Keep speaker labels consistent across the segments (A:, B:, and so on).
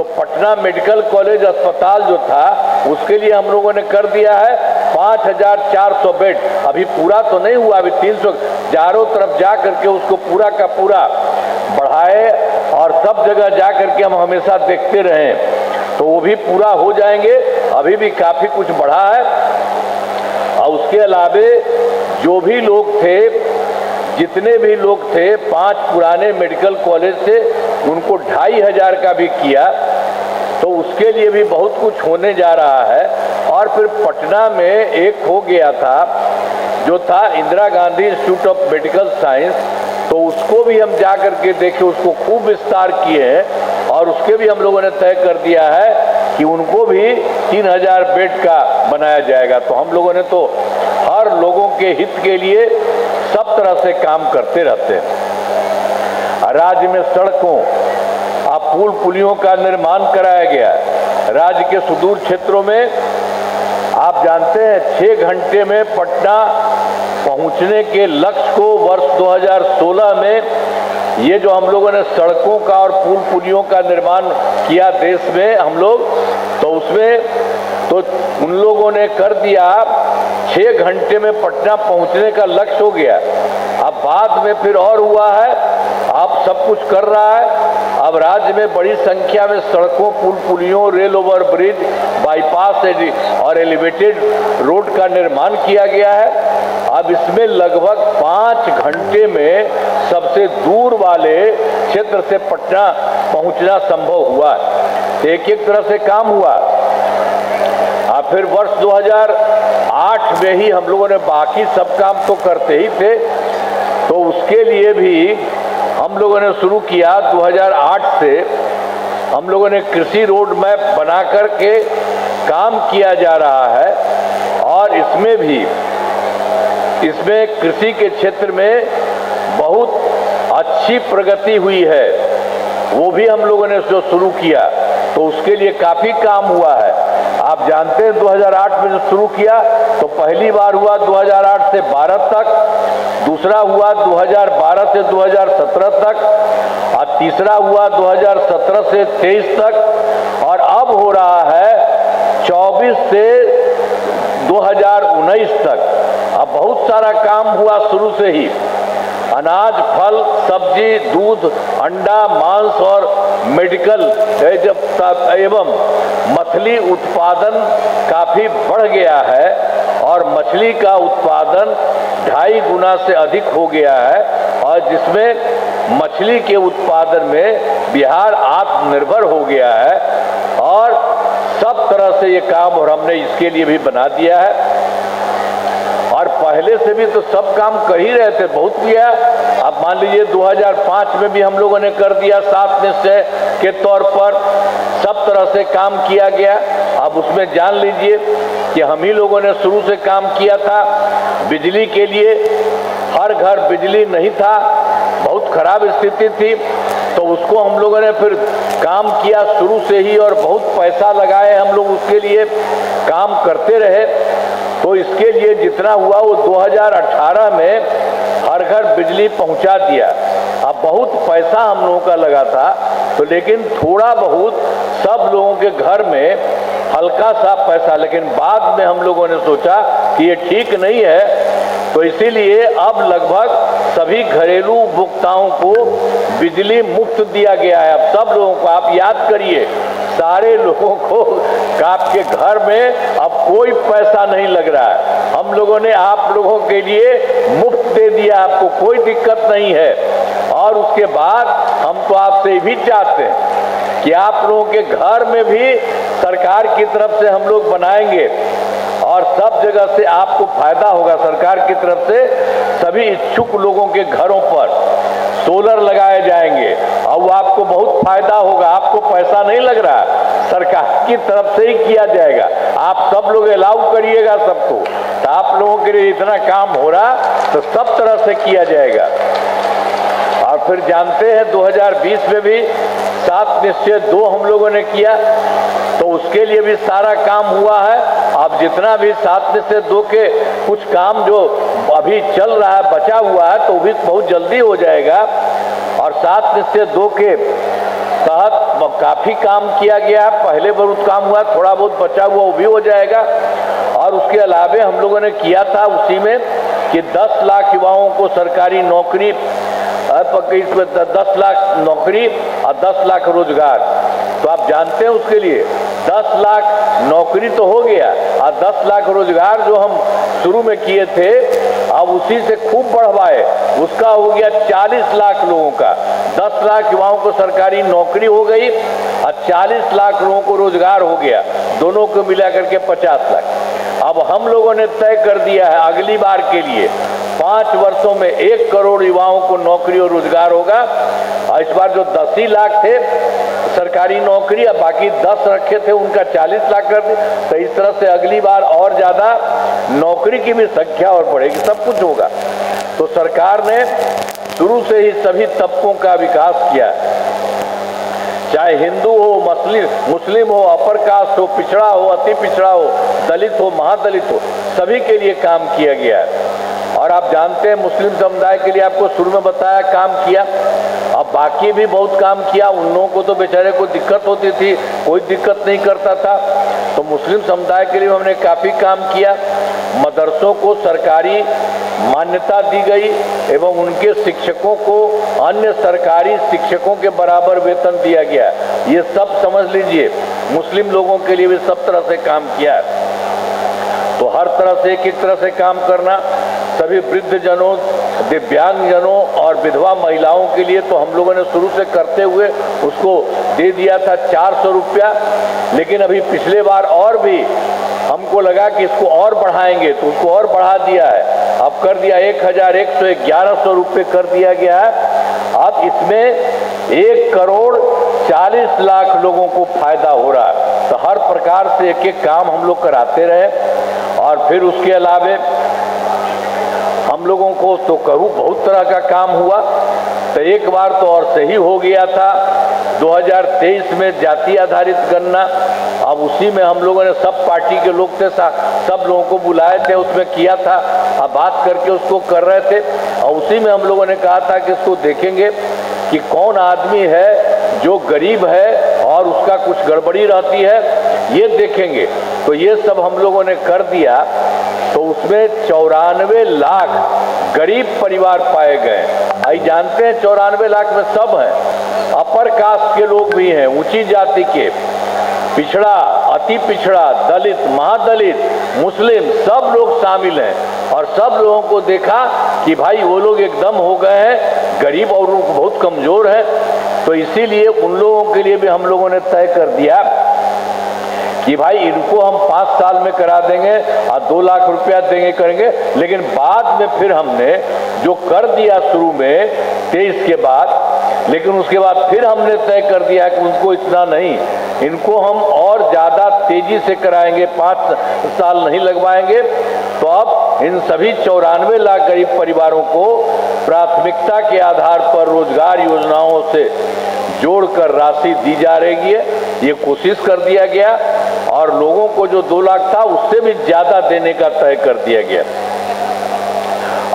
A: तो Patna medical college अस्पताल जो था उसके लिए हम लोगों ने कर दिया है 5400 बेड। अभी पूरा तो नहीं हुआ, अभी 300 चारों तरफ जा करके उसको पूरा का पूरा बढ़ाए और सब जगह जा करके हम हमेशा देखते रहें, तो वो भी पूरा हो जाएंगे। अभी भी काफ़ी कुछ बढ़ा है। और उसके अलावे जो भी लोग थे, जितने भी लोग थे 5 पुराने मेडिकल कॉलेज से, उनको 2500 का भी किया, तो उसके लिए भी बहुत कुछ होने जा रहा है। और फिर पटना में एक हो गया था जो था Indira Gandhi institute of medical science, तो उसको भी हम जा कर के देखे, उसको खूब विस्तार किए हैं और उसके भी हम लोगों ने तय कर दिया है कि उनको भी 3000 बेड का बनाया जाएगा। तो हम लोगों ने तो हर लोगों के हित के लिए सब तरह से काम करते रहते हैं। राज्य में सड़कों और पुल पुलियों का निर्माण कराया गया। राज्य के सुदूर क्षेत्रों में आप जानते हैं 6 घंटे में पटना पहुंचने के लक्ष्य को वर्ष 2016 में ये जो हम लोगों ने सड़कों का और पुल पुलियों का निर्माण किया देश में हम लोग, तो उसमें तो उन लोगों ने कर दिया 6 घंटे में पटना पहुंचने का लक्ष्य हो गया। अब बाद में फिर और हुआ है, अब सब कुछ कर रहा है। अब राज्य में बड़ी संख्या में सड़कों, पुल पुलियों, रेल ओवर ब्रिज, बाईपास और एलिवेटेड रोड का निर्माण किया गया है। अब इसमें लगभग 5 घंटे में सबसे दूर वाले क्षेत्र से पटना पहुंचना संभव हुआ। एक एक तरह से काम हुआ। फिर वर्ष 2008 में ही हम लोगों ने बाकी सब काम तो करते ही थे, तो उसके लिए भी हम लोगों ने शुरू किया। 2008 से हम लोगों ने कृषि रोड मैप बना करके काम किया जा रहा है और इसमें कृषि के क्षेत्र में बहुत अच्छी प्रगति हुई है। वो भी हम लोगों ने जो शुरू किया, तो उसके लिए काफ़ी काम हुआ है। आप जानते हैं 2008 में जो शुरू किया तो पहली बार हुआ 2008 से 12 तक, दूसरा हुआ 2012 से 2017 तक और तीसरा हुआ 2017 से 23 तक और अब हो रहा है 24 से 2019 तक। अब बहुत सारा काम हुआ शुरू से ही। अनाज, फल, सब्जी, दूध, अंडा, मांस और मेडिकल एवं मछली उत्पादन काफ़ी बढ़ गया है और मछली का उत्पादन 2.5 गुना से अधिक हो गया है और जिसमें मछली के उत्पादन में बिहार आत्मनिर्भर हो गया है और सब तरह से ये काम और हमने इसके लिए भी बना दिया है। और पहले से भी तो सब काम कर ही रहे थे, बहुत किया। अब मान लीजिए 2005 में भी हम लोगों ने कर दिया 7 निश्चय के तौर पर, सब तरह से काम किया गया। अब उसमें जान लीजिए कि हम ही लोगों ने शुरू से काम किया था। बिजली के लिए हर घर बिजली नहीं था, बहुत खराब स्थिति थी, तो उसको हम लोगों ने फिर काम किया शुरू से ही और बहुत पैसा लगाए हम लोग, उसके लिए काम करते रहे। तो इसके लिए जितना हुआ वो 2018 में हर घर बिजली पहुंचा दिया। अब बहुत पैसा हम लोगों का लगा था, तो लेकिन थोड़ा बहुत सब लोगों के घर में हल्का सा पैसा, लेकिन बाद में हम लोगों ने सोचा कि ये ठीक नहीं है, तो इसीलिए अब लगभग सभी घरेलू उपभोक्ताओं को बिजली मुफ्त दिया गया है। अब सब लोगों को आप याद करिए, सारे लोगों को आपके घर में अब कोई पैसा नहीं लग रहा है। हम लोगों ने आप लोगों के लिए मुफ्त दे दिया, आपको कोई दिक्कत नहीं है। और उसके बाद हम तो आपसे भी चाहते हैं कि आप लोगों के घर में भी सरकार की तरफ से हम लोग बनाएंगे और सब जगह से आपको फायदा होगा। सरकार की तरफ से सभी इच्छुक लोगों के घरों पर सोलर लगाए जाएंगे और वो आपको बहुत फायदा होगा। आपको पैसा नहीं लग रहा, सरकार की तरफ से ही किया जाएगा। आप सब लोग अलाउ करिएगा सबको, तो आप लोगों के लिए इतना काम हो रहा तो सब तरह से किया जाएगा। और फिर जानते हैं 2020 में भी 7 निश्चय 2 हम लोगों ने किया, तो उसके लिए भी सारा काम हुआ है। अब जितना भी 7 निश्चय 2 के कुछ काम जो अभी चल रहा है, बचा हुआ है, तो भी बहुत जल्दी हो जाएगा। और 7 निश्चय 2 के तहत काफी काम किया गया, पहले बहुत काम हुआ, थोड़ा बहुत बचा हुआ वो भी हो जाएगा। और उसके अलावे हम लोगों ने किया था उसी में कि 10 लाख युवाओं को सरकारी नौकरी, 10 लाख नौकरी और 10 लाख रोजगार। तो आप जानते हैं उसके लिए 10 लाख नौकरी तो हो गया और 10 लाख रोजगार जो हम शुरू में किए थे अब उसी से खूब बढ़वाए, उसका हो गया 40 लाख लोगों का। 10 लाख युवाओं को सरकारी नौकरी हो गई और 40 लाख लोगों को रोजगार हो गया, दोनों को मिला करके 50 लाख। अब हम लोगों ने तय कर दिया है अगली बार के लिए 5 वर्षों में 1 करोड़ युवाओं को नौकरी और रोजगार होगा। और इस बार जो 10 ही लाख थे सरकारी नौकरी और बाकी 10 रखे थे उनका 40 लाख कर दिया। तो इस तरह से अगली बार और ज्यादा नौकरी की भी संख्या और बढ़ेगी, सब कुछ होगा। तो सरकार ने शुरू से ही सभी तबकों का विकास किया, चाहे हिंदू हो, मुस्लिम हो, अपर कास्ट हो, पिछड़ा हो, अति पिछड़ा हो, दलित हो, महादलित हो, सभी के लिए काम किया गया है। और आप जानते हैं मुस्लिम समुदाय के लिए आपको शुरू में बताया काम किया, अब बाकी भी बहुत काम किया। उन लोगों को तो बेचारे को दिक्कत होती थी, कोई दिक्कत नहीं करता था। तो मुस्लिम समुदाय के लिए हमने काफी काम किया। मदरसों को सरकारी मान्यता दी गई एवं उनके शिक्षकों को अन्य सरकारी शिक्षकों के बराबर वेतन दिया गया। ये सब समझ लीजिए मुस्लिम लोगों के लिए भी सब तरह से काम किया है। तो हर तरह से एक तरह से काम करना, सभी वृद्ध जनों, दिव्यांग जनों और विधवा महिलाओं के लिए तो हम लोगों ने शुरू से करते हुए उसको दे दिया था 400 रुपया, लेकिन अभी पिछले बार और भी हमको लगा कि इसको और बढ़ाएंगे तो उसको और बढ़ा दिया है, अब कर दिया 1111 रुपये कर दिया गया है। अब इसमें 1 करोड़ 40 लाख लोगों को फायदा हो रहा है। तो हर प्रकार से एक एक काम हम लोग कराते रहे। और फिर उसके अलावे हम लोगों को तो कहूँ बहुत तरह का काम हुआ। तो एक बार तो और सही हो गया था 2023 में जाति आधारित गणना, अब उसी में हम लोगों ने सब पार्टी के लोग थे, सब लोगों को बुलाए थे, उसमें किया था, अब बात करके उसको कर रहे थे। और उसी में हम लोगों ने कहा था कि इसको देखेंगे कि कौन आदमी है जो गरीब है और उसका कुछ गड़बड़ी रहती है, ये देखेंगे। तो ये सब हम लोगों ने कर दिया। तो उसमें 94 लाख गरीब परिवार पाए गए। आई जानते हैं 94 लाख में सब हैं, अपर कास्ट के लोग भी हैं, ऊंची जाति के, पिछड़ा, अति पिछड़ा, दलित, महादलित, मुस्लिम, सब लोग शामिल हैं। और सब लोगों को देखा कि भाई वो लोग एकदम हो गए हैं गरीब और बहुत कमजोर है। तो इसीलिए उन लोगों के लिए भी हम लोगों ने तय कर दिया कि भाई इनको हम 5 साल में करा देंगे और 2 लाख रुपया देंगे करेंगे। लेकिन बाद में फिर हमने जो कर दिया शुरू में 23 के बाद, लेकिन उसके बाद फिर हमने तय कर दिया कि उनको इतना नहीं, इनको हम और ज्यादा तेजी से कराएंगे, 5 साल नहीं लगवाएंगे। तो अब इन सभी 94 लाख गरीब परिवारों को प्राथमिकता के आधार पर रोजगार योजनाओं से जोड़कर राशि दी जा रही है। ये कोशिश कर दिया गया और लोगों को जो 2 लाख था उससे भी ज्यादा देने का तय कर दिया गया।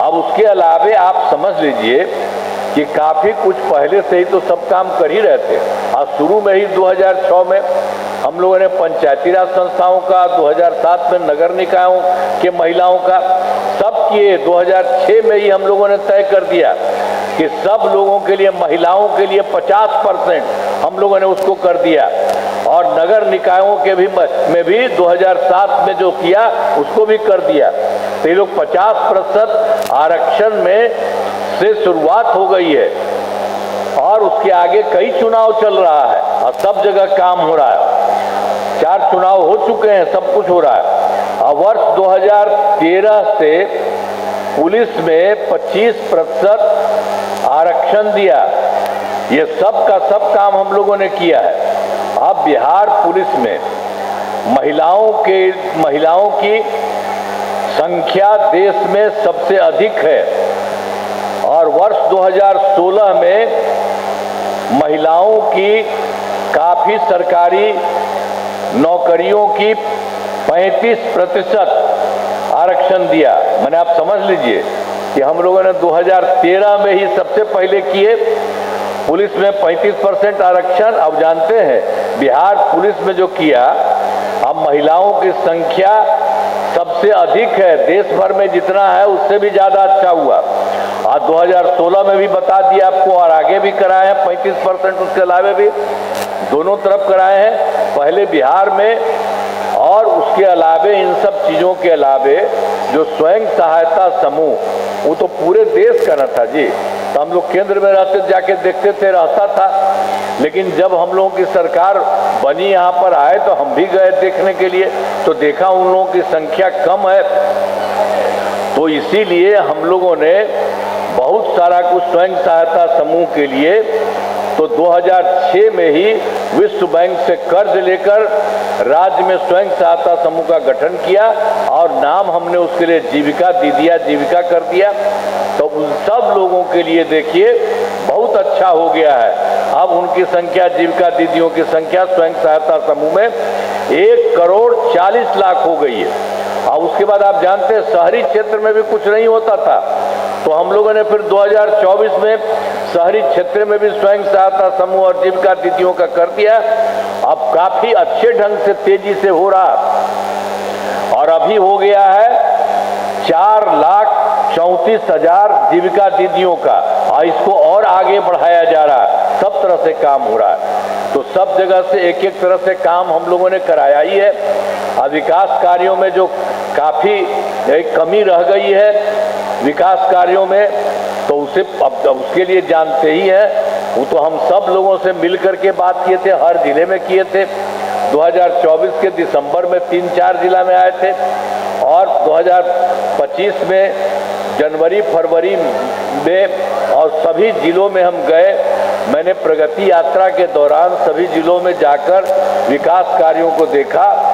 A: अब उसके अलावे आप समझ लीजिए कि काफी कुछ पहले से ही तो सब काम कर ही रहे थे। और शुरू में ही 2006 में हम लोगों ने पंचायती राज संस्थाओं का, 2007 में नगर निकायों के महिलाओं का, सब किए। 2006 में ही हम लोगों ने तय कर दिया कि सब लोगों के लिए, महिलाओं के लिए 50% हम लोगों ने उसको कर दिया। और नगर निकायों के भी में भी 2007 में जो किया उसको भी कर दिया। तो ये लोग 50% आरक्षण में से शुरुआत हो गई है और उसके आगे कई चुनाव चल रहा है और सब जगह काम हो रहा है। 4 चुनाव हो चुके हैं, सब कुछ हो रहा है। और वर्ष 2013 से पुलिस में 25% आरक्षण दिया। ये सब का सब काम हम लोगों ने किया है। अब बिहार पुलिस में महिलाओं की संख्या देश में सबसे अधिक है और वर्ष 2016 में महिलाओं की काफी सरकारी नौकरियों की 35% आरक्षण दिया। मैंने आप समझ लीजिए कि हम लोगों ने 2013 में ही सबसे पहले किए पुलिस में 35% आरक्षण। अब जानते हैं बिहार पुलिस में जो किया, अब महिलाओं की संख्या सबसे अधिक है देश भर में, जितना है उससे भी ज्यादा अच्छा हुआ। आज 2016 में भी बता दिया आपको, और आगे भी कराए हैं 35%, उसके अलावे भी दोनों तरफ कराए हैं पहले बिहार में। और उसके अलावे इन सब चीजों के अलावे जो स्वयं सहायता समूह, वो तो पूरे देश का न था जी। तो हम लोग केंद्र में रहते जाके देखते थे, रहता था। लेकिन जब हम लोगों की सरकार बनी, यहाँ पर आए, तो हम भी गए देखने के लिए, तो देखा उन लोगों की संख्या कम है। तो इसीलिए हम लोगों ने बहुत सारा कुछ स्वयं सहायता समूह के लिए तो 2006 में ही विश्व बैंक से कर्ज लेकर राज्य में स्वयं सहायता समूह का गठन किया, और नाम हमने उसके लिए जीविका दीदिया जीविका कर दिया। तो उन सब लोगों के लिए देखिए बहुत अच्छा हो गया है। अब उनकी संख्या, जीविका दीदियों की संख्या स्वयं सहायता समूह में 1,40,00,000 हो गई है। और उसके बाद आप जानते हैं शहरी क्षेत्र में भी कुछ नहीं होता था, तो हम लोगों ने फिर 2024 में शहरी क्षेत्र में भी स्वयं सहायता समूह और जीविका दीदियों का कर दिया। अब काफी अच्छे ढंग से तेजी से हो रहा, और अभी हो गया है 4,34,000 जीविका दीदियों का, और इसको और आगे बढ़ाया जा रहा है। सब तरह से काम हो रहा है, तो सब जगह से एक एक तरह से काम हम लोगों ने कराया ही है। अब विकास कार्यों में जो काफी एक कमी रह गई है विकास कार्यों में, तो उसे अब उसके लिए जानते ही हैं, वो तो हम सब लोगों से मिल करके बात किए थे, हर जिले में किए थे। 2024 के दिसंबर में 3-4 जिला में आए थे, और 2025 में जनवरी फरवरी में और सभी जिलों में हम गए। मैंने प्रगति यात्रा के दौरान सभी जिलों में जाकर विकास कार्यों को देखा,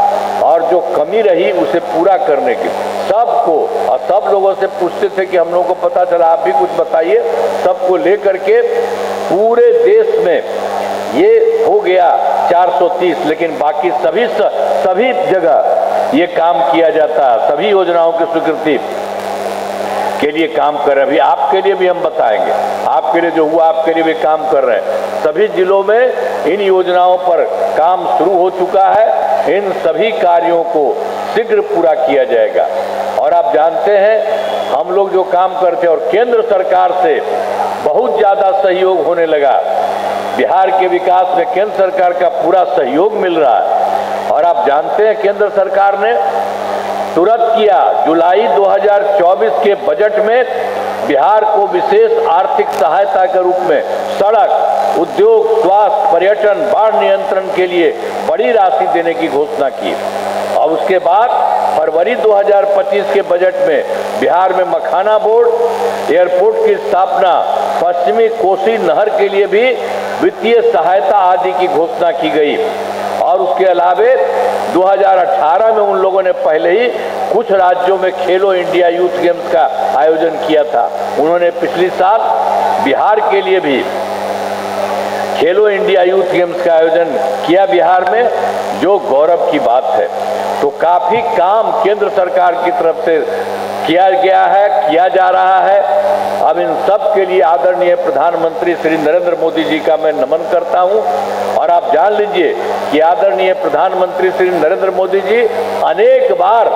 A: और जो कमी रही उसे पूरा करने की सबको, और सब लोगों से पूछते थे कि हम लोगों को पता चला, आप भी कुछ बताइए। सबको लेकर के पूरे देश में ये हो गया 430, लेकिन बाकी सभी जगह ये काम किया जाता है। सभी योजनाओं की स्वीकृति के लिए काम कर रहे हैं। अभी आपके लिए भी हम बताएंगे, आपके लिए जो हुआ आपके लिए भी काम कर रहे हैं। सभी जिलों में इन योजनाओं पर काम शुरू हो चुका है। इन सभी कार्यों को शीघ्र पूरा किया जाएगा। और आप जानते हैं हम लोग जो काम करते हैं, और केंद्र सरकार से बहुत ज्यादा सहयोग होने लगा। बिहार के विकास में केंद्र सरकार का पूरा सहयोग मिल रहा है। और आप जानते हैं केंद्र सरकार ने तुरंत किया, जुलाई 2024 के बजट में बिहार को विशेष आर्थिक सहायता के रूप में सड़क, उद्योग, स्वास्थ्य, पर्यटन, बाढ़ नियंत्रण के लिए बड़ी राशि देने की घोषणा की। और उसके बाद फरवरी 2025 के बजट में बिहार में मखाना बोर्ड, एयरपोर्ट की स्थापना, पश्चिमी कोसी नहर के लिए भी वित्तीय सहायता आदि की घोषणा की गई। और उसके अलावे 2018 में उन लोगों ने पहले ही कुछ राज्यों में खेलो इंडिया यूथ गेम्स का आयोजन किया था। उन्होंने पिछले साल बिहार के लिए भी खेलो इंडिया यूथ गेम्स का आयोजन किया बिहार में, जो गौरव की बात है। तो काफी काम केंद्र सरकार की तरफ से किया गया है, किया जा रहा है। अब इन सब के लिए आदरणीय प्रधानमंत्री श्री नरेंद्र मोदी जी का मैं नमन करता हूं। और आप जान लीजिए कि आदरणीय प्रधानमंत्री श्री नरेंद्र मोदी जी अनेक बार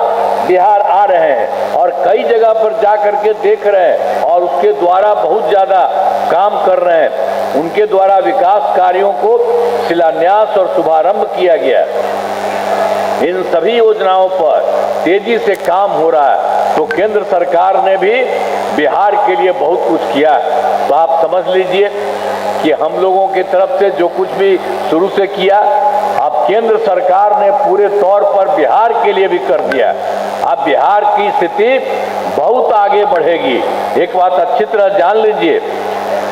A: बिहार आ रहे हैं और कई जगह पर जा करके देख रहे हैं, और उसके द्वारा बहुत ज्यादा काम कर रहे हैं। उनके द्वारा विकास कार्यों को शिलान्यास और शुभारंभ किया गया। इन सभी योजनाओं पर तेजी से काम हो रहा है। तो केंद्र सरकार ने भी बिहार के लिए बहुत कुछ किया है। तो आप समझ लीजिए कि हम लोगों की तरफ से जो कुछ भी शुरू से किया, अब केंद्र सरकार ने पूरे तौर पर बिहार के लिए भी कर दिया। अब बिहार की स्थिति बहुत आगे बढ़ेगी। एक बात अच्छी तरह जान लीजिए,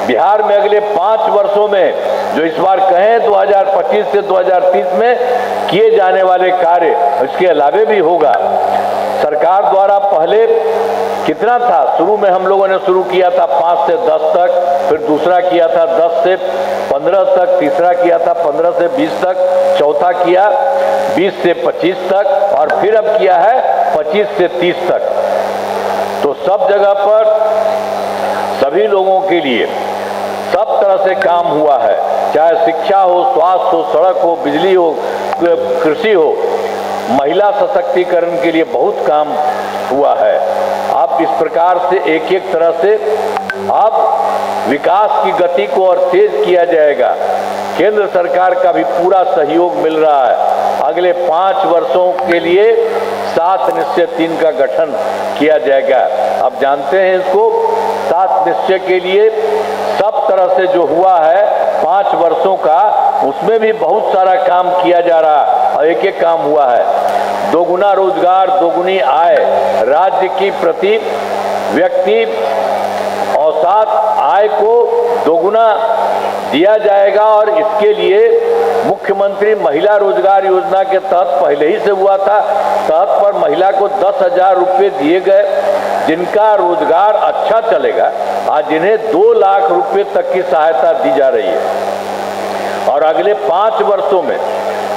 A: बिहार में अगले 5 वर्षों में जो इस बार कहें 2025 से 2030 में किए जाने वाले कार्य, इसके अलावे भी होगा। सरकार द्वारा पहले कितना था, शुरू में हम लोगों ने शुरू किया था 5 से 10 तक, फिर दूसरा किया था 10 से 15 तक, तीसरा किया था 15 से 20 तक, चौथा किया 20 से 25 तक, और फिर अब किया है 25 से 30 तक। तो सब जगह पर सभी लोगों के लिए सब तरह से काम हुआ है, चाहे शिक्षा हो, स्वास्थ्य हो, सड़क हो, बिजली हो, कृषि हो, महिला सशक्तिकरण के लिए बहुत काम हुआ है। अब इस प्रकार से एक एक तरह से अब विकास की गति को और तेज किया जाएगा। केंद्र सरकार का भी पूरा सहयोग मिल रहा है। अगले 5 वर्षों के लिए 7 निश्चय 3 का गठन किया जाएगा। अब जानते हैं इसको 7 निश्चय के लिए सब तरह से जो हुआ है 5 वर्षों का, उसमें भी बहुत सारा काम किया जा रहा है और एक एक काम हुआ है। दोगुना रोजगार, दोगुनी आय राज्य की प्रति व्यक्ति औसत आय को दोगुना दिया जाएगा और इसके लिए मुख्यमंत्री महिला रोजगार योजना के तहत पहले ही से हुआ था, तहत पर महिला को 10,000 रुपये दिए गए, जिनका रोजगार अच्छा चलेगा आज जिन्हें 2 लाख रुपये तक की सहायता दी जा रही है। और अगले 5 वर्षों में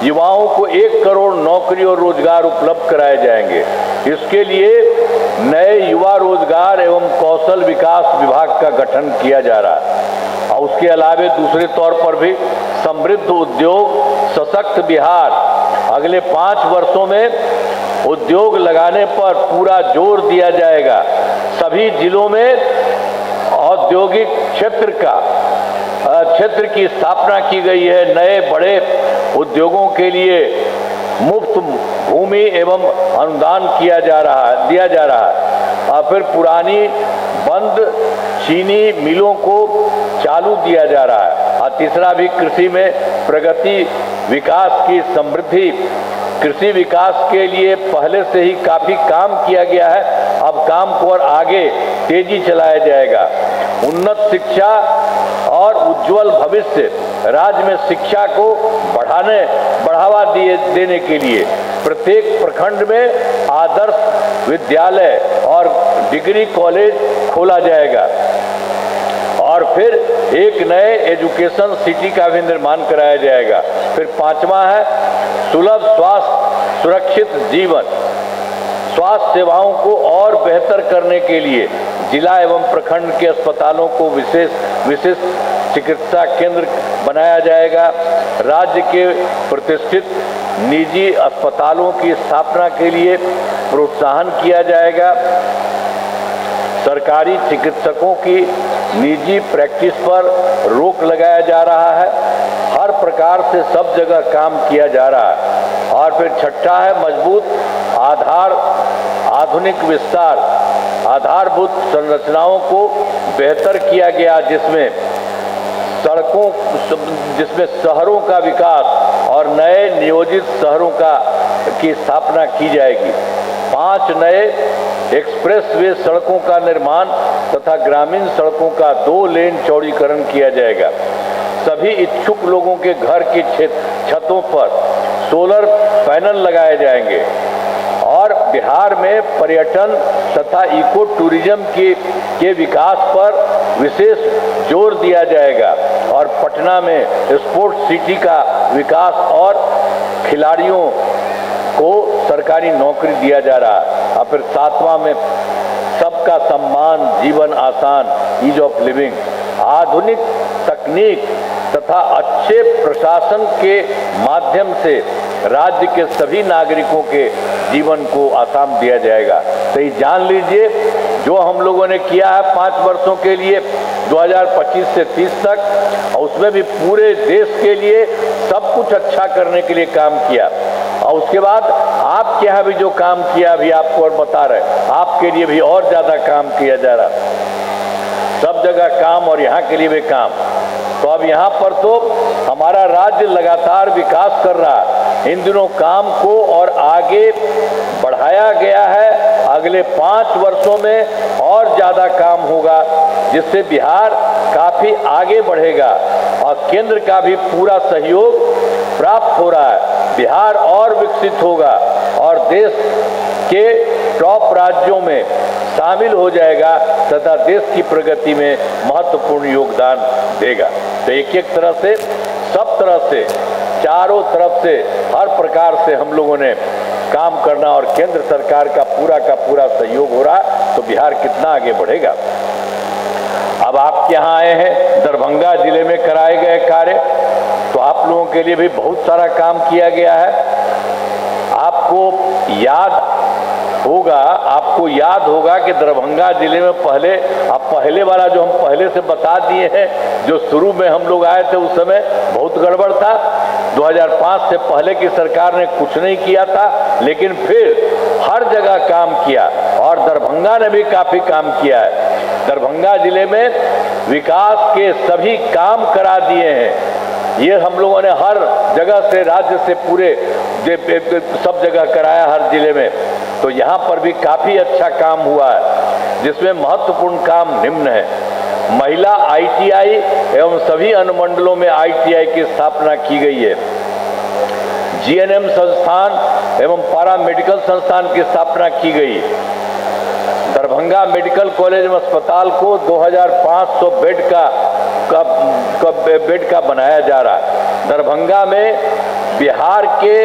A: युवाओं को 1 करोड़ नौकरी और रोजगार उपलब्ध कराए जाएंगे। इसके लिए नए युवा रोजगार एवं कौशल विकास विभाग का गठन किया जा रहा है। और उसके अलावे दूसरे तौर पर भी समृद्ध उद्योग, सशक्त बिहार, अगले 5 वर्षों में उद्योग लगाने पर पूरा जोर दिया जाएगा। सभी जिलों में औद्योगिक क्षेत्र की स्थापना की गई है। नए बड़े उद्योगों के लिए मुफ्त भूमि एवं अनुदान दिया जा रहा है। और फिर पुरानी बंद चीनी मिलों को चालू दिया जा रहा है। और तीसरा भी कृषि में प्रगति, विकास की समृद्धि। कृषि विकास के लिए पहले से ही काफी काम किया गया है, अब काम को और आगे तेजी चलाया जाएगा। उन्नत शिक्षा और उज्जवल भविष्य, राज्य में शिक्षा को बढ़ावा देने के लिए प्रत्येक प्रखंड में आदर्श विद्यालय और डिग्री कॉलेज खोला जाएगा। और फिर एक नए एजुकेशन सिटी का भी निर्माण कराया जाएगा। फिर 5वां है सुलभ स्वास्थ्य सुरक्षित जीवन। स्वास्थ्य सेवाओं को और बेहतर करने के लिए जिला एवं प्रखंड के अस्पतालों को विशेष चिकित्सा केंद्र बनाया जाएगा। राज्य के प्रतिष्ठित निजी अस्पतालों की स्थापना के लिए प्रोत्साहन किया जाएगा। सरकारी चिकित्सकों की निजी प्रैक्टिस पर रोक लगाया जा रहा है। हर प्रकार से सब जगह काम किया जा रहा है। और फिर 6ठा है मजबूत आधुनिक विस्तार। आधारभूत संरचनाओं को बेहतर किया गया, जिसमें शहरों का विकास और नए नियोजित शहरों की स्थापना की जाएगी। 5 नए एक्सप्रेसवे सड़कों का निर्माण तथा ग्रामीण सड़कों का 2 लेन चौड़ीकरण किया जाएगा। सभी इच्छुक लोगों के घर की छतों पर सोलर पैनल लगाए जाएंगे। और बिहार में पर्यटन तथा इको टूरिज्म के विकास पर विशेष जोर दिया जाएगा। और पटना में स्पोर्ट्स सिटी का विकास और खिलाड़ियों को सरकारी नौकरी दिया जा रहा है। और फिर 7वां में सबका सम्मान, जीवन आसान, ईज ऑफ लिविंग। आधुनिक तकनीक तथा अच्छे प्रशासन के माध्यम से राज्य के सभी नागरिकों के जीवन को आसान दिया जाएगा। तो ये जान लीजिए जो हम लोगों ने किया है 5 वर्षों के लिए 2025 से 30 तक, और उसमें भी पूरे देश के लिए सब कुछ अच्छा करने के लिए काम किया। और उसके बाद आपके यहाँ भी जो काम किया अभी आपको और बता रहे, आपके लिए भी और ज्यादा काम किया जा रहा, सब जगह काम और यहाँ के लिए भी काम। तो अब यहाँ पर तो हमारा राज्य लगातार विकास कर रहा है। इन दिनों काम को और आगे बढ़ाया गया है। अगले 5 वर्षों में और ज्यादा काम होगा, जिससे बिहार काफी आगे बढ़ेगा और केंद्र का भी पूरा सहयोग प्राप्त हो रहा है। बिहार और विकसित होगा और देश के टॉप राज्यों में शामिल हो जाएगा तथा देश की प्रगति में महत्वपूर्ण योगदान देगा। तो एक तरह से, सब तरह से, चारों तरफ से, हर प्रकार से हम लोगों ने काम करना और केंद्र सरकार का पूरा सहयोग हो रहा है, तो बिहार कितना आगे बढ़ेगा। अब आपके यहाँ आए हैं, दरभंगा जिले में कराए गए कार्य, तो आप लोगों के लिए भी बहुत सारा काम किया गया है। आपको याद होगा कि दरभंगा जिले में पहले वाला जो हम पहले से बता दिए हैं, जो शुरू में हम लोग आए थे उस समय बहुत गड़बड़ था। 2005 से पहले की सरकार ने कुछ नहीं किया था, लेकिन फिर हर जगह काम किया और दरभंगा ने भी काफी काम किया है। दरभंगा जिले में विकास के सभी काम करा दिए हैं। ये हम लोगों ने हर जगह से, राज्य से पूरे सब जगह कराया, हर जिले में। तो यहाँ पर भी काफी अच्छा काम हुआ है, जिसमें महत्वपूर्ण काम निम्न है। महिला ITI एवं सभी अनुमंडलों में ITI की स्थापना की गई है। GNM संस्थान एवं पारा मेडिकल संस्थान की स्थापना की गई। दरभंगा मेडिकल कॉलेज एवं अस्पताल को 2500 बेड का बनाया जा रहा है। दरभंगा में बिहार के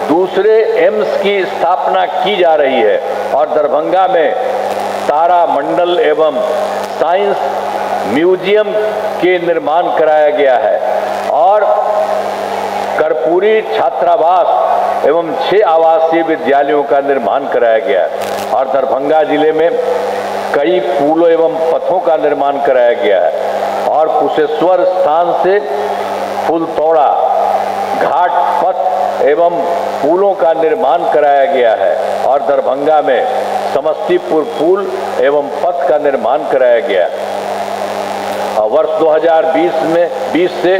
A: दूसरे एम्स की स्थापना की जा रही है और दरभंगा में तारामंडल एवं साइंस म्यूजियम के निर्माण कराया गया है और कर्पूरी छात्रावास एवं 6 आवासीय विद्यालयों का निर्माण कराया गया है और दरभंगा जिले में कई पुलों एवं पथों का निर्माण कराया गया है और कुशेश्वर स्थान से फुलतौड़ा घाट पथ एवं पुलों का निर्माण कराया गया है और दरभंगा में समस्तीपुर पुल एवं पथ का निर्माण कराया गया। वर्ष 2020 से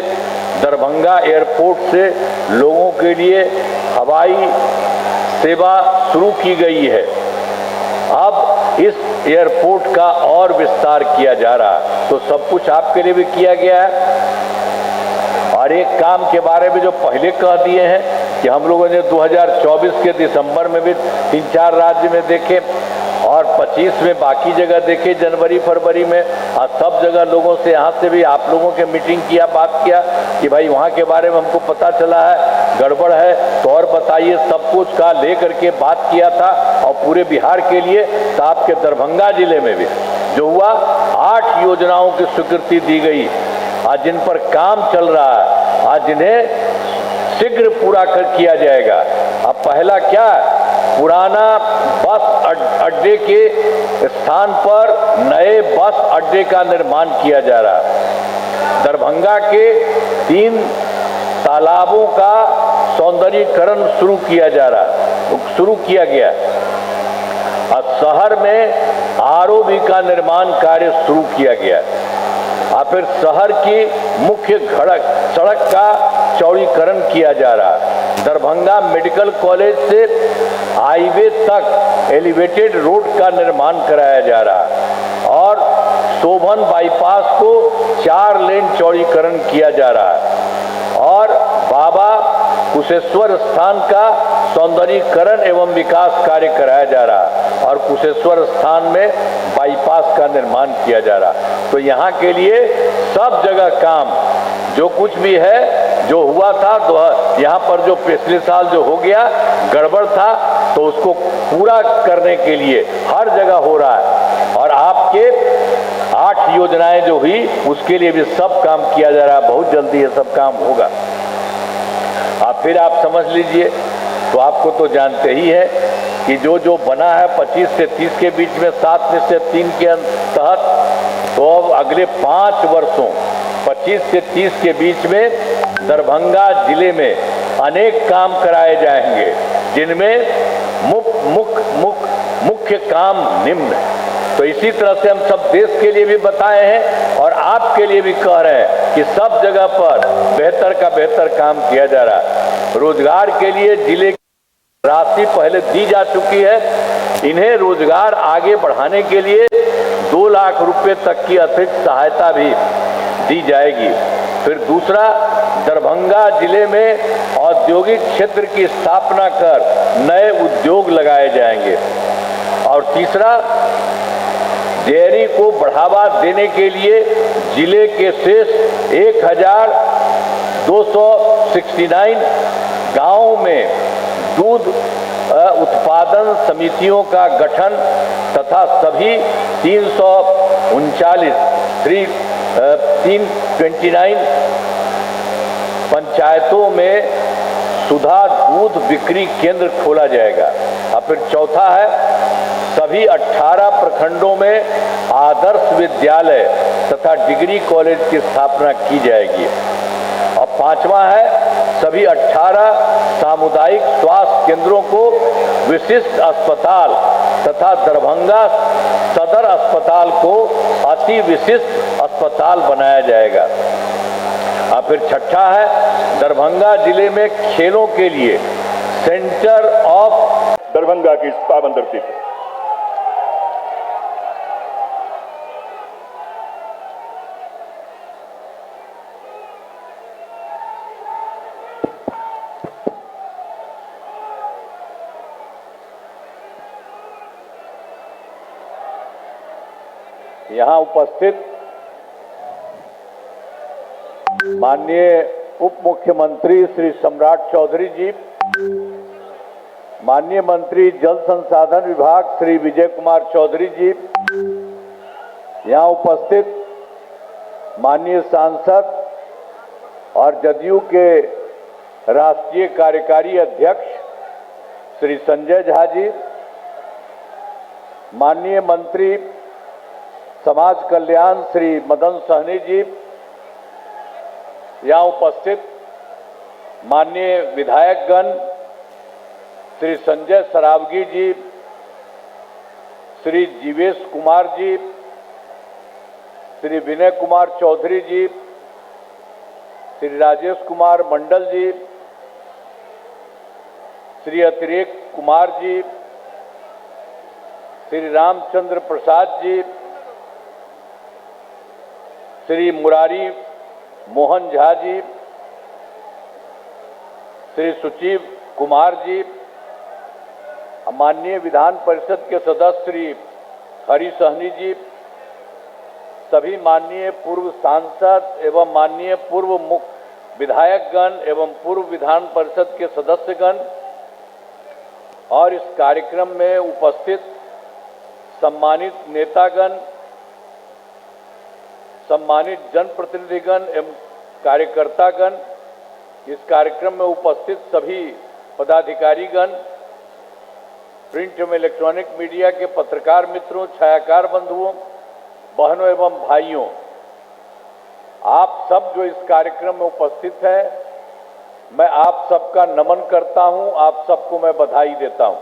A: दरभंगा एयरपोर्ट से लोगों के लिए हवाई सेवा शुरू की गई है। अब इस एयरपोर्ट का और विस्तार किया जा रहा है, तो सब कुछ आपके लिए भी किया गया है। और एक काम के बारे में जो पहले कह दिए हैं कि हम लोगों ने 2024 के दिसंबर में भी 3-4 राज्य में देखे और 25 में बाकी जगह देखे, जनवरी फरवरी में, और सब जगह लोगों से, यहाँ से भी आप लोगों के मीटिंग किया, बात किया कि भाई वहाँ के बारे में हमको पता चला है, गड़बड़ है तो और बताइए। सब कुछ का ले करके बात किया था और पूरे बिहार के लिए। तो आपके दरभंगा जिले में भी जो हुआ, 8 योजनाओं की स्वीकृति दी गई आज, जिन पर काम चल रहा है, आज जिन्हें शीघ्र पूरा किया जाएगा। अब पहला क्या है, पुराना बस अड्डे के स्थान पर नए बस अड्डे का निर्माण किया जा रहा है। दरभंगा के 3 तालाबों का सौंदर्यीकरण शुरू किया गया है और शहर में ROB का निर्माण कार्य शुरू किया गया है और फिर शहर की मुख्य सड़क का चौड़ीकरण किया जा रहा है। दरभंगा मेडिकल कॉलेज से हाईवे तक एलिवेटेड रोड का निर्माण कराया जा रहा है और शोभन बाईपास को 4 लेन चौड़ीकरण किया जा रहा है और बाबा कुशेश्वर स्थान का सौंदर्यीकरण एवं विकास कार्य कराया जा रहा है और कुशेश्वर स्थान में बाईपास का निर्माण किया जा रहा है। तो यहाँ के लिए सब जगह काम, जो कुछ भी है, जो हुआ था, तो यहाँ पर जो पिछले साल जो हो गया गड़बड़ था, तो उसको पूरा करने के लिए हर जगह हो रहा है और आपके 8 योजनाएं जो हुई उसके लिए भी सब काम किया जा रहा है। बहुत जल्दी ये सब काम होगा। आप फिर आप समझ लीजिए, तो आपको तो जानते ही है कि जो बना है 25 से 30 के बीच में 7 में से 3 के तहत, तो अब अगले 5 वर्षों 25 से 30 के बीच में दरभंगा जिले में अनेक काम कराए जाएंगे, जिनमें मुख्य काम निम्न है। तो इसी तरह से हम सब देश के लिए भी बताए हैं और आपके लिए भी कह रहे हैं कि सब जगह पर बेहतर का बेहतर काम किया जा रहा है। रोजगार के लिए जिले की राशि पहले दी जा चुकी है, इन्हें रोजगार आगे बढ़ाने के लिए 2 लाख रुपए तक की अतिरिक्त सहायता भी दी जाएगी। फिर दूसरा, दरभंगा जिले में औद्योगिक क्षेत्र की स्थापना कर नए उद्योग लगाए जाएंगे। और तीसरा, डेयरी को बढ़ावा देने के लिए जिले के शेष 1269 गांवों में दूध उत्पादन समितियों का गठन तथा सभी 339 329 पंचायतों में सुधा दूध बिक्री केंद्र खोला जाएगा। और फिर चौथा है, सभी 18 प्रखंडों में आदर्श विद्यालय तथा डिग्री कॉलेज की स्थापना की जाएगी। और पांचवा है, सभी 18 सामुदायिक स्वास्थ्य केंद्रों को विशिष्ट अस्पताल तथा दरभंगा सदर अस्पताल को अति विशिष्ट अस्पताल बनाया जाएगा। और फिर छठा है, दरभंगा जिले में खेलों के लिए सेंटर ऑफ
B: दरभंगा की पावन धरती पे
A: यहाँ उपस्थित माननीय उप मुख्यमंत्री श्री सम्राट चौधरी जी, माननीय मंत्री जल संसाधन विभाग श्री विजय कुमार चौधरी जी, यहाँ उपस्थित माननीय सांसद और जदयू के राष्ट्रीय कार्यकारी अध्यक्ष श्री संजय झा जी, माननीय मंत्री समाज कल्याण श्री मदन सहनी जी, यहाँ उपस्थित माननीय विधायकगण श्री संजय सरावगी जी, श्री जीवेश कुमार जी, श्री विनय कुमार चौधरी जी, श्री राजेश कुमार मंडल जी, श्री अतिरेक कुमार जी, श्री रामचंद्र प्रसाद जी, श्री मुरारी मोहन झा जी, श्री सुचिव कुमार जी, माननीय विधान परिषद के सदस्य श्री हरि सहनी जी, सभी माननीय पूर्व सांसद एवं माननीय पूर्व मुख्य विधायकगण एवं पूर्व विधान परिषद के सदस्यगण और इस कार्यक्रम में उपस्थित सम्मानित नेतागण, सम्मानित जनप्रतिनिधिगण एवं कार्यकर्तागण, इस कार्यक्रम में उपस्थित सभी पदाधिकारीगण, प्रिंट एवं इलेक्ट्रॉनिक मीडिया के पत्रकार मित्रों, छायाकार बंधुओं, बहनों एवं भाइयों, आप सब जो इस कार्यक्रम में उपस्थित हैं, मैं आप सबका नमन करता हूं, आप सबको मैं बधाई देता हूं।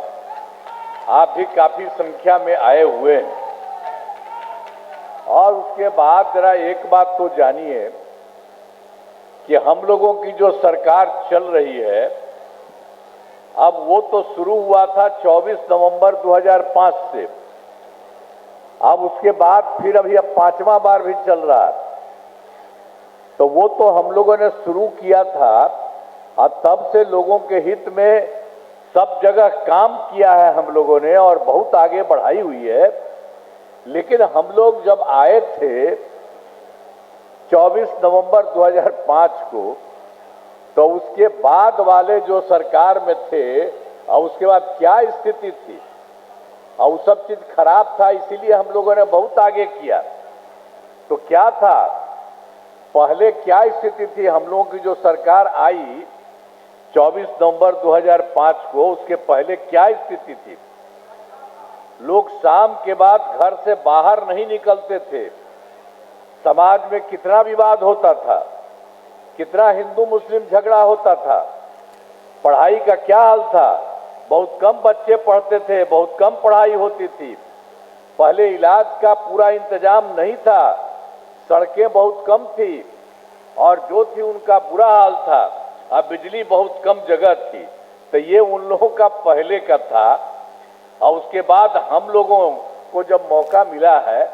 A: आप भी काफी संख्या में आए हुए हैं। और उसके बाद जरा एक बात तो जानिए कि हम लोगों की जो सरकार चल रही है, अब वो तो शुरू हुआ था 24 नवंबर 2005 से, अब उसके बाद फिर अभी अब 5वां बार भी चल रहा है। तो वो तो हम लोगों ने शुरू किया था और तब से लोगों के हित में सब जगह काम किया है हम लोगों ने और बहुत आगे बढ़ाई हुई है। लेकिन हम लोग जब आए थे 24 नवंबर 2005 को, तो उसके बाद वाले जो सरकार में थे और उसके बाद क्या स्थिति थी और वो सब चीज खराब था, इसीलिए हम लोगों ने बहुत आगे किया। तो क्या था पहले, क्या स्थिति थी हम लोगों की जो सरकार आई 24 नवंबर 2005 को, उसके पहले क्या स्थिति थी? लोग शाम के बाद घर से बाहर नहीं निकलते थे। समाज में कितना विवाद होता था, कितना हिंदू मुस्लिम झगड़ा होता था। पढ़ाई का क्या हाल था, बहुत कम बच्चे पढ़ते थे, बहुत कम पढ़ाई होती थी। पहले इलाज का पूरा इंतजाम नहीं था, सड़कें बहुत कम थी और जो थी उनका बुरा हाल था। अब बिजली बहुत कम जगह थी। तो ये उन लोगों का पहले का था। और उसके बाद हम लोगों को जब मौका मिला है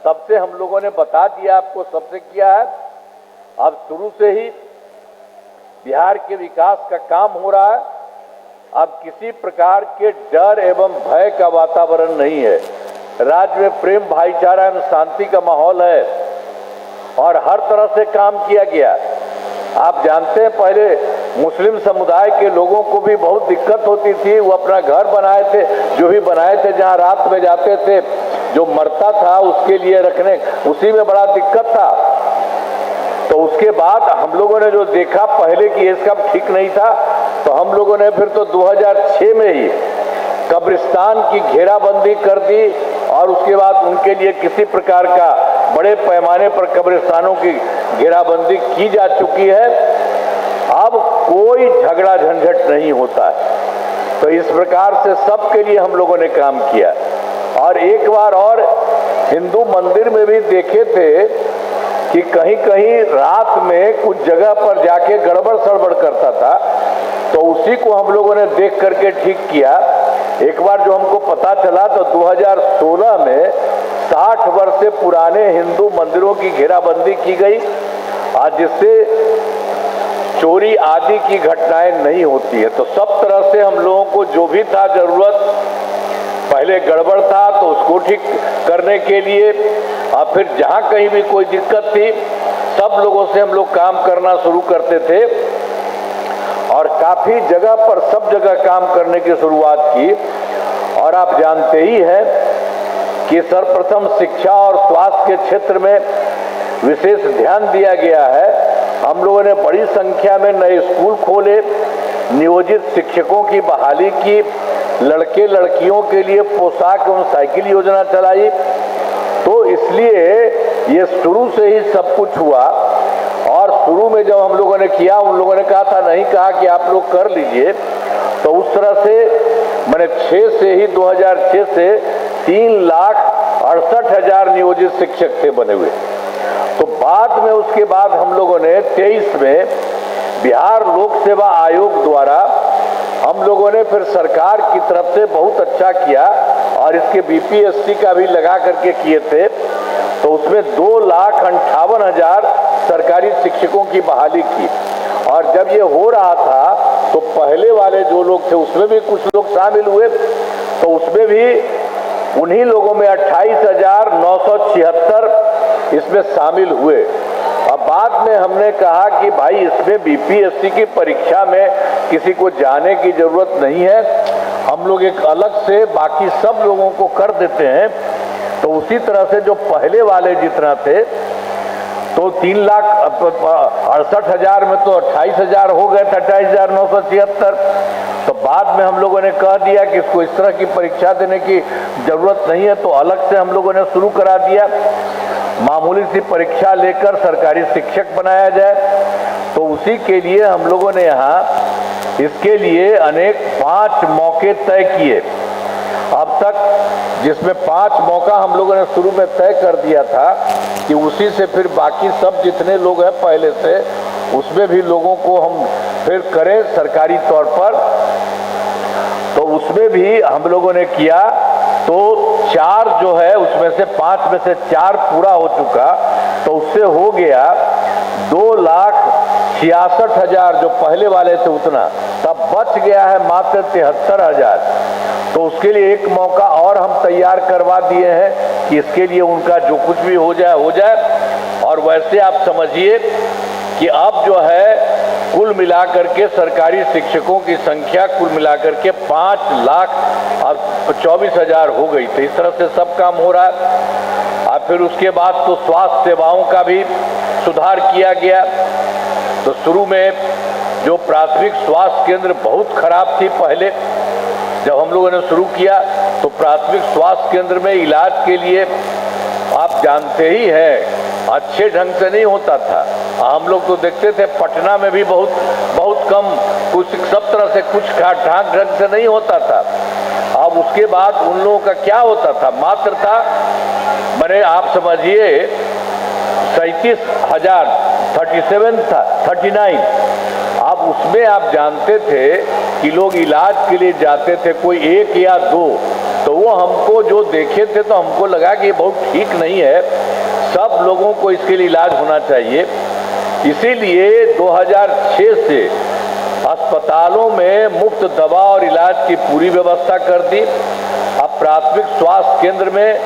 A: तब से हम लोगों ने बता दिया आपको, सबसे किया है। अब शुरू से ही बिहार के विकास का काम हो रहा है। अब किसी प्रकार के डर एवं भय का वातावरण नहीं है। राज्य में प्रेम, भाईचारा एवं शांति का माहौल है और हर तरह से काम किया गया। आप जानते हैं पहले मुस्लिम समुदाय के लोगों को भी बहुत दिक्कत होती थी। वो अपना घर बनाए थे, जो भी बनाए थे, जहां रात में जाते थे जो मरता था उसके लिए रखने, उसी में बड़ा दिक्कत था। तो उसके बाद हम लोगों ने जो देखा पहले कि ये सब ठीक नहीं था, तो हम लोगों ने फिर तो 2006 में ही कब्रिस्तान की घेराबंदी कर दी और उसके बाद उनके लिए किसी प्रकार का बड़े पैमाने पर कब्रिस्तानों की घेराबंदी की जा चुकी है। अब कोई झगड़ा झंझट नहीं होता है। तो इस प्रकार से सबके लिए हम लोगों ने काम किया। और एक बार और हिंदू मंदिर में भी देखे थे कि कहीं कहीं रात में कुछ जगह पर जाके गड़बड़ सड़बड़ करता था, तो उसी को हम लोगों ने देख करके ठीक किया। एक बार जो हमको पता चला तो 2016 में 60 वर्ष से पुराने हिंदू मंदिरों की घेराबंदी की गई, आज जिससे चोरी आदि की घटनाएं नहीं होती है। तो सब तरह से हम लोगों को जो भी था जरूरत, पहले गड़बड़ था तो उसको ठीक करने के लिए, और फिर जहां कहीं भी कोई दिक्कत थी सब लोगों से हम लोग काम करना शुरू करते थे और काफी जगह पर सब जगह काम करने की शुरुआत की। और आप जानते ही हैं कि सर्वप्रथम शिक्षा और स्वास्थ्य के क्षेत्र में विशेष ध्यान दिया गया है। हम लोगों ने बड़ी संख्या में नए स्कूल खोले, नियोजित शिक्षकों की बहाली की, लड़के लड़कियों के लिए पोशाक एवं साइकिल योजना चलाई। तो इसलिए ये शुरू से ही सब कुछ हुआ। और शुरू में जब हम लोगों ने किया, उन लोगों ने कहा था, नहीं कहा कि आप लोग कर लीजिए। तो उस तरह से मैंने 2006 से 3,68,000 नियोजित शिक्षक थे बने हुए। तो बाद में उसके बाद हम लोगों ने 23 में बिहार लोक सेवा आयोग द्वारा हम लोगों ने फिर सरकार की तरफ से बहुत अच्छा किया और इसके बीपीएससी का भी लगा करके किए थे। तो उसमें 2,58,000 सरकारी शिक्षकों की बहाली की। और जब ये हो रहा था तो पहले वाले जो लोग थे उसमें भी कुछ लोग शामिल हुए, तो उसमें भी उन्हीं लोगों में 28,976 इसमें शामिल हुए। अब बाद में हमने कहा कि भाई इसमें बीपीएससी की परीक्षा में किसी को जाने की जरूरत नहीं है, हम लोग एक अलग से बाकी सब लोगों को कर देते हैं। तो उसी तरह से जो पहले वाले जितना थे तो 3,68,000 में तो 28,000 हो गए थे, 28,976। तो बाद में हम लोगों ने कह दिया कि इसको इस तरह की परीक्षा देने की जरूरत नहीं है, तो अलग से हम लोगों ने शुरू करा दिया, मामूली सी परीक्षा लेकर सरकारी शिक्षक बनाया जाए। तो उसी के लिए हम लोगों ने यहाँ इसके लिए अनेक 5 मौके तय किए अब तक, जिसमें 5 मौका हम लोगों ने शुरू में तय कर दिया था कि उसी से फिर बाकी सब जितने लोग हैं पहले से उसमें भी लोगों को हम फिर करें सरकारी तौर पर। तो उसमें भी हम लोगों ने किया। तो 4 जो है उसमें से 5 में से 4 पूरा हो चुका, तो उससे हो गया 2,66,000 जो पहले वाले थे उतना, तब बच गया है मात्र 73,000। तो उसके लिए एक मौका और हम तैयार करवा दिए हैं कि इसके लिए उनका जो कुछ भी हो जाए। और वैसे आप समझिए कि अब जो है कुल मिलाकर के सरकारी शिक्षकों की संख्या कुल मिलाकर के 5,24,000 हो गई। तो इस तरह से सब काम हो रहा है। और फिर उसके बाद तो स्वास्थ्य सेवाओं का भी सुधार किया गया। तो शुरू में जो प्राथमिक स्वास्थ्य केंद्र बहुत खराब थी पहले, जब हम लोगों ने शुरू किया तो प्राथमिक स्वास्थ्य केंद्र में इलाज के लिए आप जानते ही हैं अच्छे ढंग से नहीं होता था। हम लोग तो देखते थे पटना में भी बहुत कम, कुछ सब तरह से कुछ ढाक ढंग से नहीं होता था। अब उसके बाद उन लोगों का क्या होता था, मात्र था मैंने आप समझिए 37,000 39। अब उसमें आप जानते थे कि लोग इलाज के लिए जाते थे, कोई 1 या 2, तो वो हमको जो देखे थे तो हमको लगा कि ये बहुत ठीक नहीं है, सब लोगों को इसके लिए इलाज होना चाहिए। इसीलिए 2006 से अस्पतालों में मुफ्त दवा और इलाज की पूरी व्यवस्था कर दी। अब प्राथमिक स्वास्थ्य केंद्र में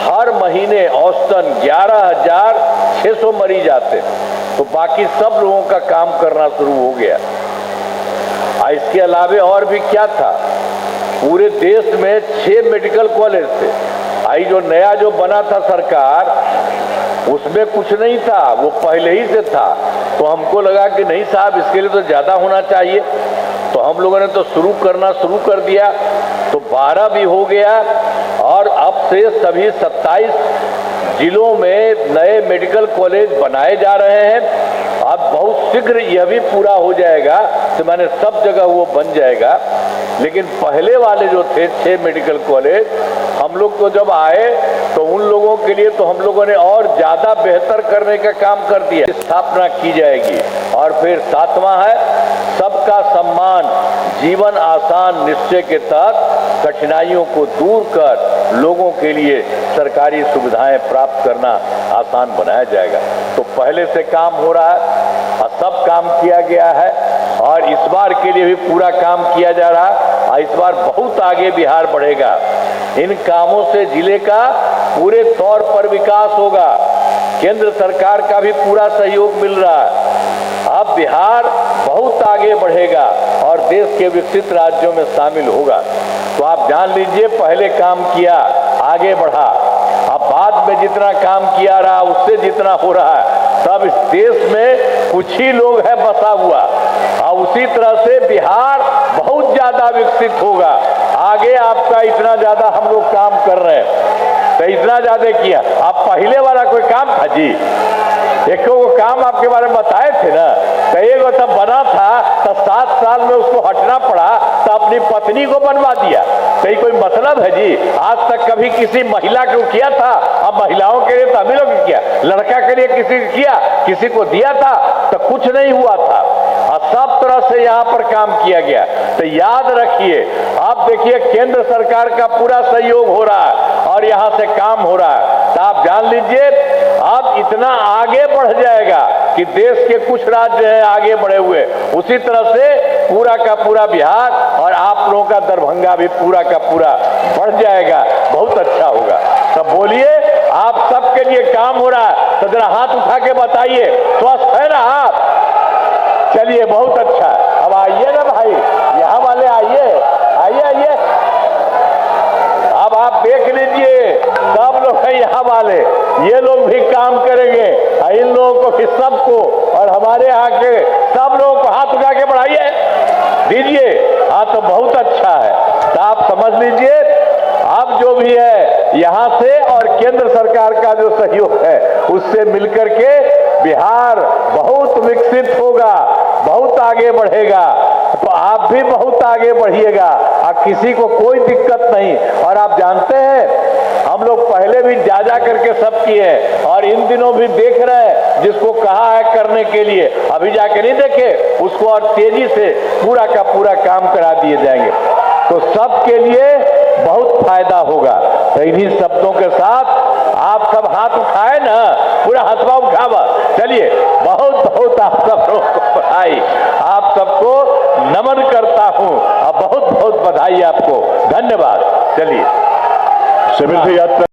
A: हर महीने औसतन 11,600 मरीज आते, तो बाकी सब लोगों का काम करना शुरू हो गया। इसके अलावे और भी क्या था, पूरे देश में 6 मेडिकल कॉलेज थे। भाई जो नया जो बना था सरकार, उसमें कुछ नहीं था, वो पहले ही से था। तो हमको लगा कि नहीं साहब, इसके लिए तो ज़्यादा होना चाहिए। तो हम लोगों ने तो शुरू कर दिया, तो 12 भी हो गया। और अब से सभी 27 जिलों में नए मेडिकल कॉलेज बनाए जा रहे हैं। अब बहुत शीघ्र यह भी पूरा हो जाएगा, तो मैंने सब जगह वो बन जाएगा। लेकिन पहले वाले जो थे 6 मेडिकल कॉलेज, हम लोग तो जब आए तो उन लोगों के लिए तो हम लोगों ने और ज़्यादा बेहतर करने का काम कर दिया। स्थापना की जाएगी। और फिर 7वां है सबका सम्मान, जीवन आसान निश्चय के तहत कठिनाइयों को दूर कर लोगों के लिए सरकारी सुविधाएं प्राप्त करना आसान बनाया जाएगा। तो पहले से काम हो रहा है और सब काम किया गया है, और इस बार के लिए भी पूरा काम किया जा रहा है। और इस बार बहुत आगे बिहार बढ़ेगा। इन कामों से जिले का पूरे तौर पर विकास होगा। केंद्र सरकार का भी पूरा सहयोग मिल रहा है। अब बिहार बहुत आगे बढ़ेगा और देश के विकसित राज्यों में शामिल होगा। तो आप जान लीजिए, पहले काम किया, आगे बढ़ा। अब बाद में जितना काम किया रहा, उससे जितना हो रहा है, सब इस देश में कुछ ही लोग हैं बसा हुआ। और उसी तरह से बिहार बहुत ज्यादा विकसित होगा। आगे आपका इतना ज्यादा हम लोग काम कर रहे हैं, तो इतना ज्यादा किया। आप पहले वाला कोई काम था जी? एक वो काम आपके बारे में बताए थे ना, तो एक तब बना था तो 7 साल में उसको हटना पड़ा, तो अपनी पत्नी को बनवा दिया। तो कोई मतलब है जी? आज तक कभी किसी महिला को किया था? अब महिलाओं के लिए तो हम लोग किया, लड़का के लिए किसी को किया, किसी को दिया था तो कुछ नहीं हुआ था। और सब तरह से यहाँ पर काम किया गया। तो याद रखिए, आप देखिए केंद्र सरकार का पूरा सहयोग हो रहा है और यहाँ से काम हो रहा है। तो आप जान लीजिए, अब इतना आगे बढ़ जाएगा कि देश के कुछ राज्य हैं आगे बढ़े हुए, उसी तरह से पूरा का पूरा बिहार और आप लोगों का दरभंगा भी पूरा का पूरा बढ़ जाएगा। बहुत अच्छा होगा। तो बोलिए, आप सबके लिए काम हो रहा है, तो जरा हाथ उठा के बताइए, स्वस्थ है ना आप? चलिए, बहुत अच्छा। अब आइए ना भाई, यहाँ वाले आइए, आइए आइए। अब आप देख लीजिए, सब लोग हैं यहाँ वाले, ये लोग भी काम करेंगे। इन लोगों को भी, सबको, और हमारे यहाँ के सब लोगों को हाथ उठा के बढ़ाइए, दीजिए। हाँ, तो बहुत अच्छा है। तो आप समझ लीजिए, अब जो भी है यहाँ से और केंद्र सरकार का जो सहयोग है, उससे मिलकर के बिहार बहुत विकसित होगा, बहुत आगे बढ़ेगा। तो आप भी बहुत आगे बढ़िएगा और किसी को कोई दिक्कत नहीं। और आप जानते हैं, हम लोग पहले भी जा करके सब किए, और इन दिनों भी देख रहे हैं, जिसको कहा है करने के लिए अभी जाके नहीं देखे, उसको और तेजी से पूरा का पूरा काम करा दिए जाएंगे। तो सबके लिए बहुत फायदा होगा। तो इन्हीं शब्दों के साथ आप सब हाथ उठाए ना, पूरा हथवा उठावा। चलिए, बहुत बहुत आप सब लोगों को बधाई, आप सबको नमन करता हूं और बहुत बहुत बधाई आपको। धन्यवाद। चलिए,
B: शिविर से यात्रा